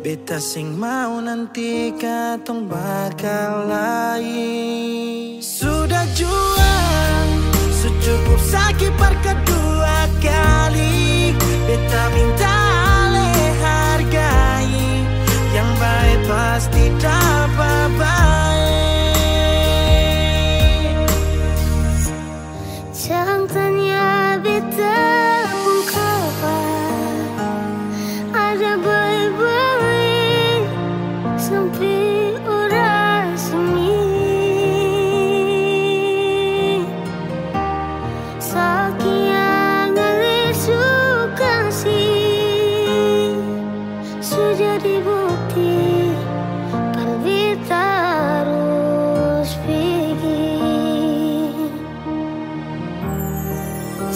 beta sing mau nanti katong bakal lain. Sudah jual, secukup sakit per kedua kali, beta minta alih hargai, yang baik pasti dapat baik. Jangan tanya beta pun kabar, ada baik-baik sampai orang semi. Saking suka sih sudah dibukti pan beta harus pergi.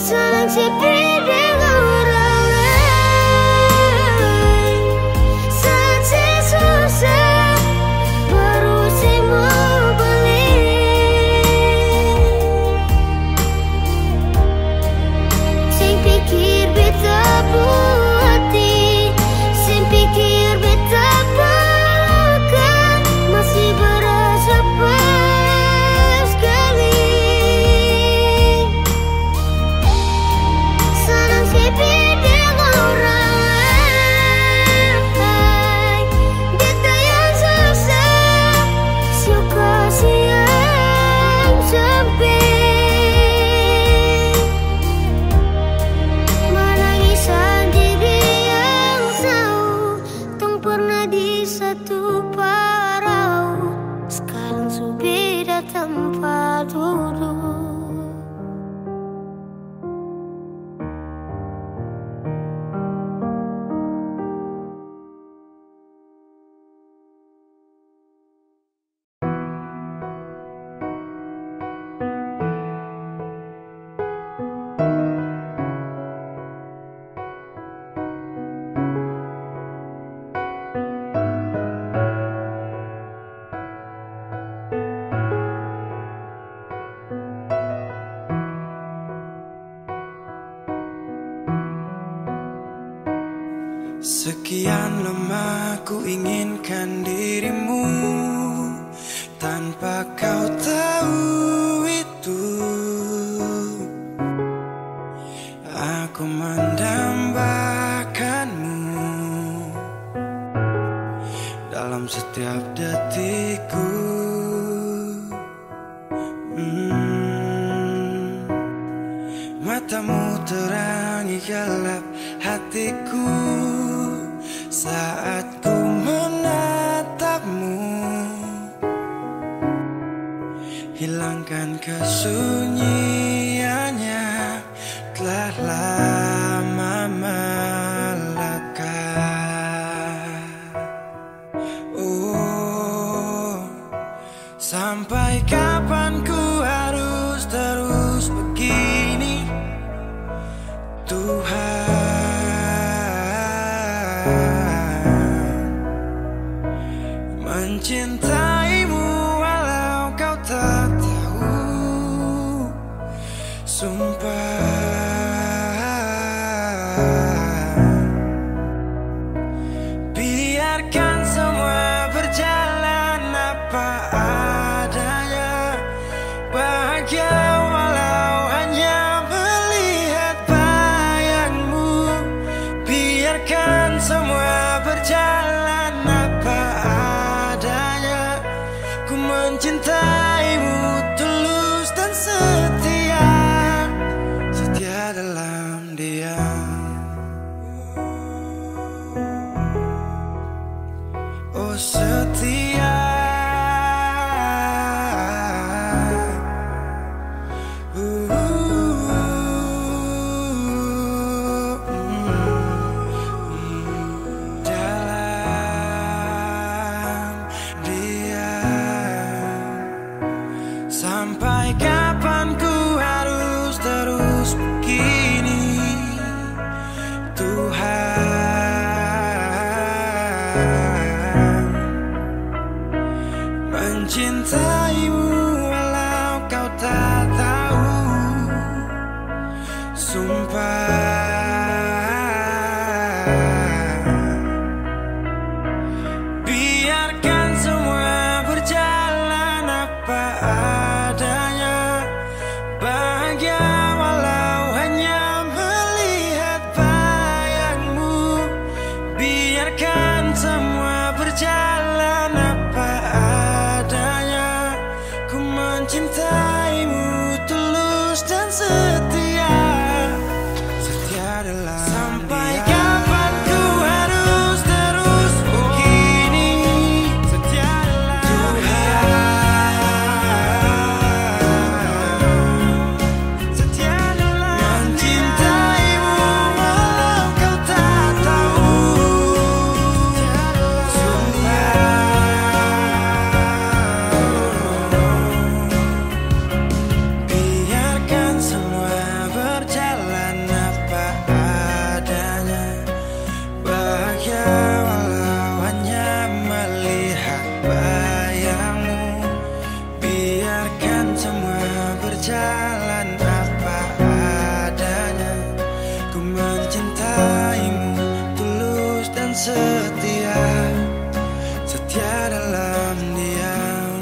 Saling sepi dengan orang lain saat susah baru sih mau balik. Sing pikir beta hati, sing pikir beta bahkan masih berasa pas sekali. Senang sepi dengan orang lain, beta yang susah, suka siang sampai menangisan diri yang tahu tong pernah di satu parau, sekarang su beda tempat duduk. Sekian lama ku inginkan dirimu, tanpa kau tahu itu. Aku mendambakanmu dalam setiap detikku. Matamu terangi gelap hatiku saat ku Kan kesunyiannya telah lama melekat. Oh, sampai kapan ku harus terus begini, Tuhan? Mencintaimu walau kau tak tahu, sumpah. Biarkan semua berjalan apa adanya, bahagia walau hanya melihat bayangmu. Biarkan semua berjalan apa adanya, ku mencintaimu tulus dan setia, setia dalam diam. Oh setia, dalam diam. Sampai kapan ku harus terus begini, Tuhan? Mencintaimu walau kau tak tahu, sumpah. Biarkan semua berjalan apa adanya, bahagia walau hanya melihat bayangmu. Biarkan semua berjalan apa adanya, ku mencintaimu tulus dan setia, setia dalam. Sampai kapan ku harus terus begini, setia dalam Tuhan. Setia dalam mencintaimu walau kau tak tahu, biarkan semua berjalan apa adanya, bahagia walau hanya melihat bayangmu. Biarkan semua berjalan apa adanya, ku mencintaimu tulus dan setia, setia dalam diam.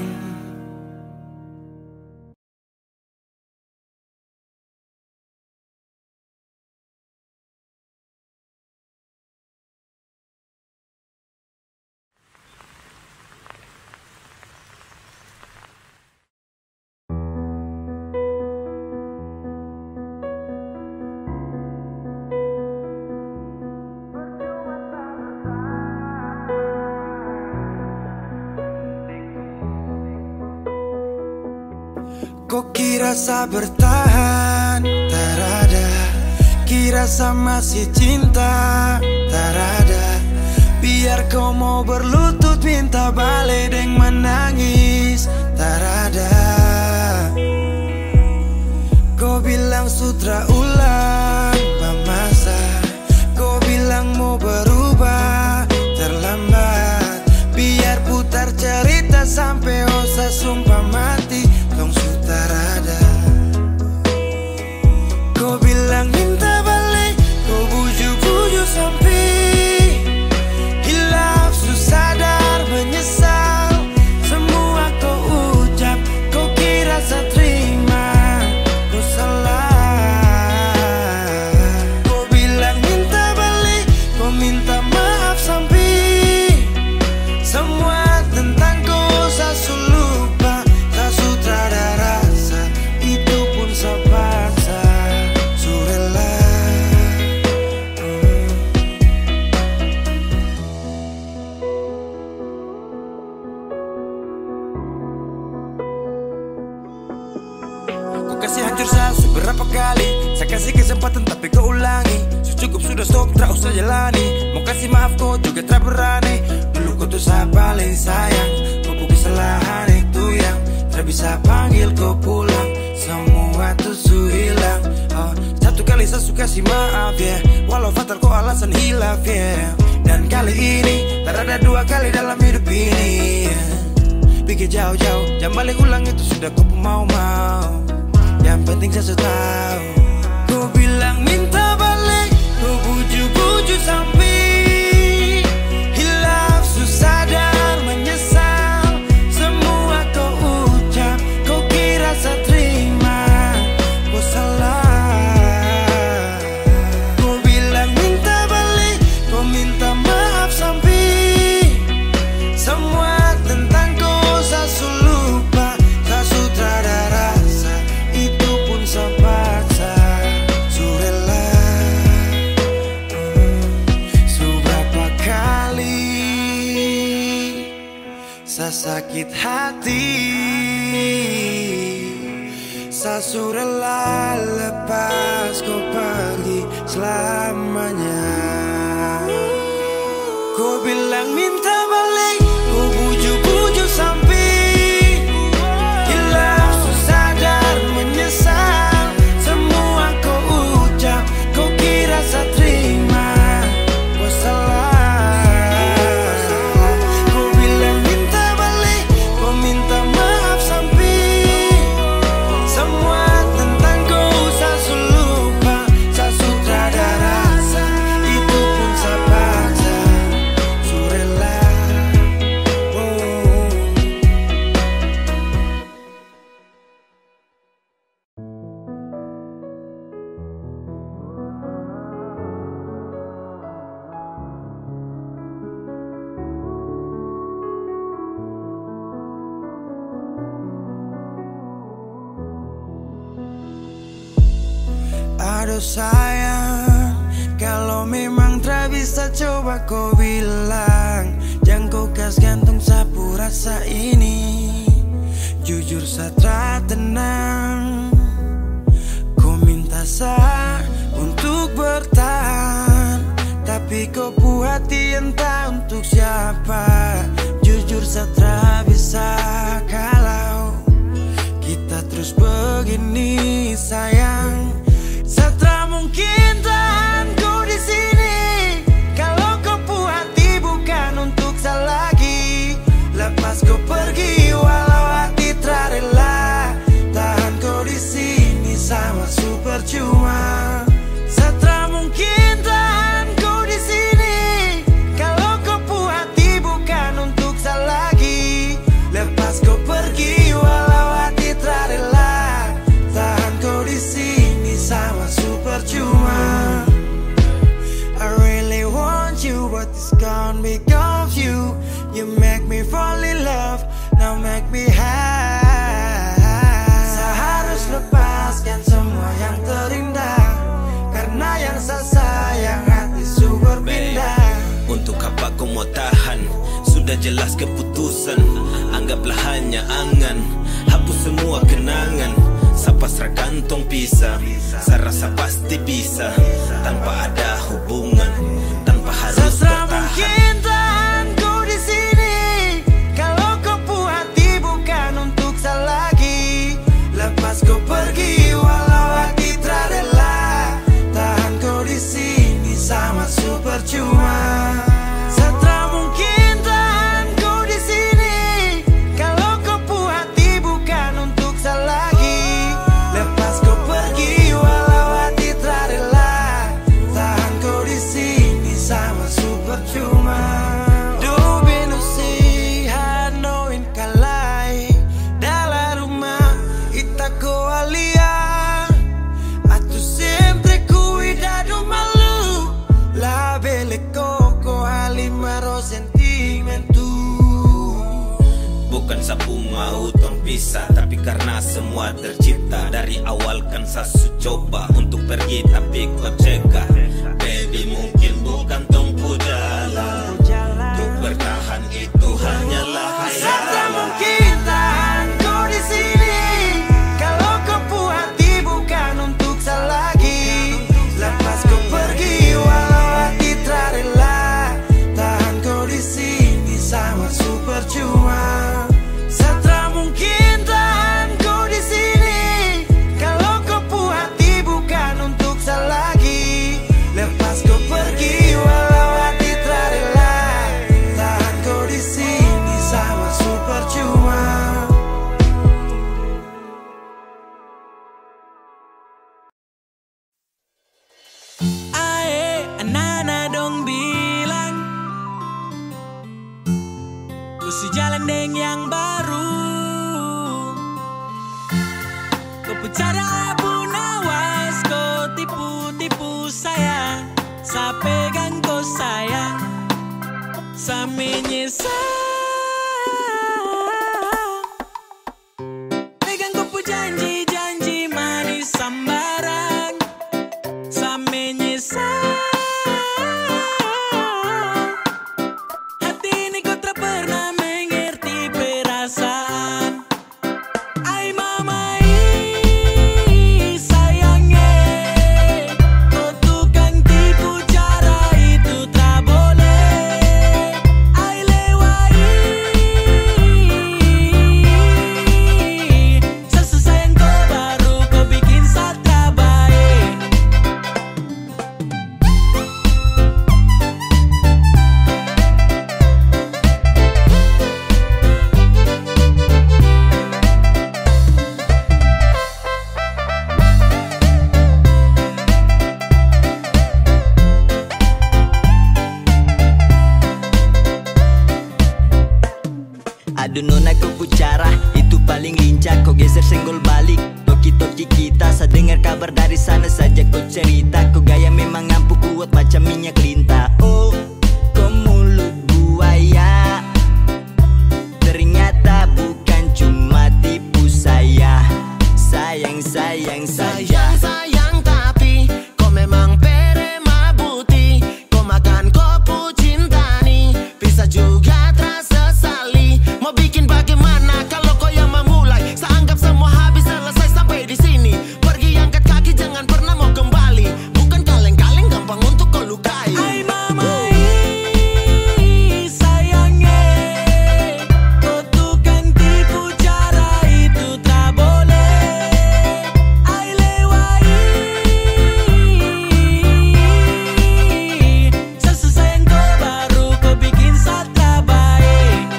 Kok kira sa bertahan, tak ada. Kira sa masih cinta, tak ada. Biar kau mau berlutut minta balik deng menangis, tak ada. Kau bilang sutra ulang masa, kau bilang mau berubah, terlambat. Biar putar cerita sampai osa sumpah mati, dong sutar ada. Kau bilang minta balik, kau bujuk-bujuk sampai hilaf, susah sadar menyesal. Semua kau ucap, kau kira saya terima, kau salah. kesempatan tapi kau ulangi. Cukup sudah stop, tak usah jalani. Mau kasih maaf kau juga tak berani. Dulu kau tuh paling sayang. Kau bukan kesalahan itu yang tak bisa panggil kau pulang. Semua tuh hilang. Satu kali saya suka kasih maaf ya, walau fatal kau alasan hilaf ya. Dan kali ini tak ada dua kali dalam hidup ini ya. Pikir jauh-jauh, jangan balik ulang itu sudah kau mau-mau. Yang penting saya tahu. Kau bilang minta balik, kau bujuk-bujuk sampai hilaf, susah dan menyesal. Semua kau ucap, kau kira saya terima. Kau salah. Kau bilang minta balik, kau minta maaf sampai semua tentang kau saya lupa. Saya sudah ada rasa, itu pun saya paksa. Surela seberapa kali saya sakit hati. Saya surela lepas kau pergi selamanya. Kau bilang minta balik, kau bujuk-bujuk sampai hilaf, susah dan menyesal. Semua kau ucap, kau kira saya terima. Kau salah. Kau bilang minta balik, kau minta maaf sampai semua tentang kau saya lupa. Saya sudah ada rasa, itu pun saya paksa. Surela. Aduh sayang, kalau memang tak bisa coba kau bilang. Jangan kau kas gantung sapu rasa ini. Jujur saya tak tenang. Kau minta saya untuk bertahan, tapi kau puas hati entah untuk siapa. Jujur saya tak bisa kalau kita terus begini sayang. Setelah mungkin tahan kau di sini. Kalau kau puas hati bukan untuk saya lagi. Lepas kau pergi walau hati tak rela. Tahan kau di sini sama super cuma. Setelah mungkin tahan kau di sini. Kalau kau puas hati bukan untuk saya lagi. Lepas kau pergi walau hati tak rela. Tahan kau di sini sama super cuma. I really want you, but it's gone because you. You make me fall in love, now make me high. Saya harus lepaskan semua yang terindah, karena yang saya sayang hati super pindah. Untuk apa kau mau tahan? Sudah jelas keputusan. Anggaplah hanya angan, hapus semua kenangan. Sapa seragam tong pisah. Saya rasa pasti bisa tanpa ada hubungan, tanpa harus bertahan. Tahan kau di sini. Kalau kau puas hati bukan untuk saya lagi. Lepas kau pergi walau hati tak rela. Tahan kau di sini sama super cuma. Setelah mungkin tahan kau di sini. Kalau kau puas hati bukan untuk saya lagi. Lepas kau pergi walau hati tak rela. Tahan kau di sini sama super cuma. Dove non si hanno in calai. Dalla rumah itako alia. Atu sempre cuidado malu. La belle coco alimaro sentimentu. Bukan sapu mau tong pisah, tapi karena semua tercipta. Dari awal kan sasu coba untuk pergi tapi kau cegah. Baby mungkin bukan tong jalan. Untuk bertahan itu hanyalah Setelah hayalan. mungkin tahan kau di sini. Kalau kau puas hati bukan untuk saya lagi. Sa pegang kau sayang, sa menyesal. Pegang kau pu janji-janji manis sambarang, sa menyesal. Hati ini kau tak pernah mengerti perasaan. Ai mamai sayangnya, kau tukang tipu, cara itu tak boleh. Ai lewai, sesusah yang kau baru kau bikin satra baik. Aduh nona kau pucara, itu paling lincah. Kau geser senggol balik, toki-toki kita. Saya dengar kabar dari sana saja kau cerita. Kau gaya memang ampuh kuat macam minyak lintah. Oh, kau mulut buaya, ternyata bukan cuma tipu saya. Sayang, sayang saja. Sayang tapi kau memang pere mabuti. Kau makan kopu cinta nih, bisa juga terasa sali. Mau bikin bagaimana kalau kau yang memulai? Saya anggap semua habis selesai sampai di sini. Pergi angkat kaki jangan pernah mau kembali. Bukan kaleng-kaleng gampang untuk kau lukai. Ai mamai sayangnya, kau tukang tipu, cara itu tak boleh. Ai lewai, sesusah yang kau baru kau bikin satra baik.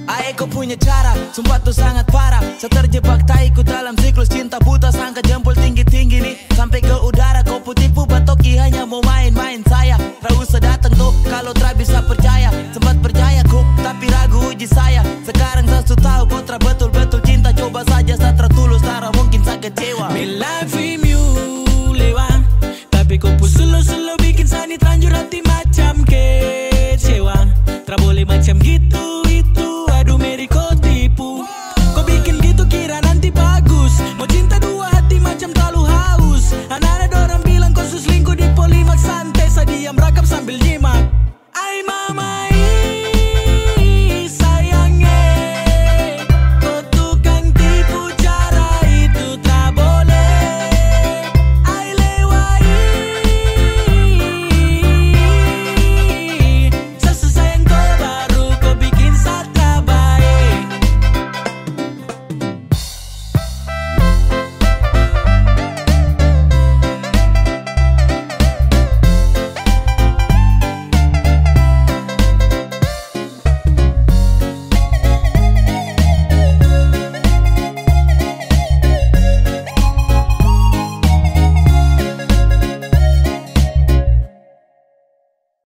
Ae kau punya cara, sumpah tuh sangat parah. Saya terjebak taiku dalam siklus cinta buta. Sangka jempol tinggi-tinggi nih sampai ke udara. Kau putipu batoki hanya mau main-main saya. Ra usah datang tuh kalau tra bisa percaya. Sempat percaya ku tapi ragu uji saya. Sekarang saya sudah tahu kau tra betul-betul cinta. Coba saja saya tra tulus, tara mungkin saya kecewa. Me life with you lewat, tapi kau pun slow-slow bikin sani terlanjur hati macam kecewa. Tra boleh macam gitu itu, aduh Mary kau tipu. Kau bikin gitu kira nanti bagus. Mau cinta dua hati macam terlalu haus. Anak-anak dorang bilang kau selingkuh di Polimax santai. Saya diam rakam sambil nyium.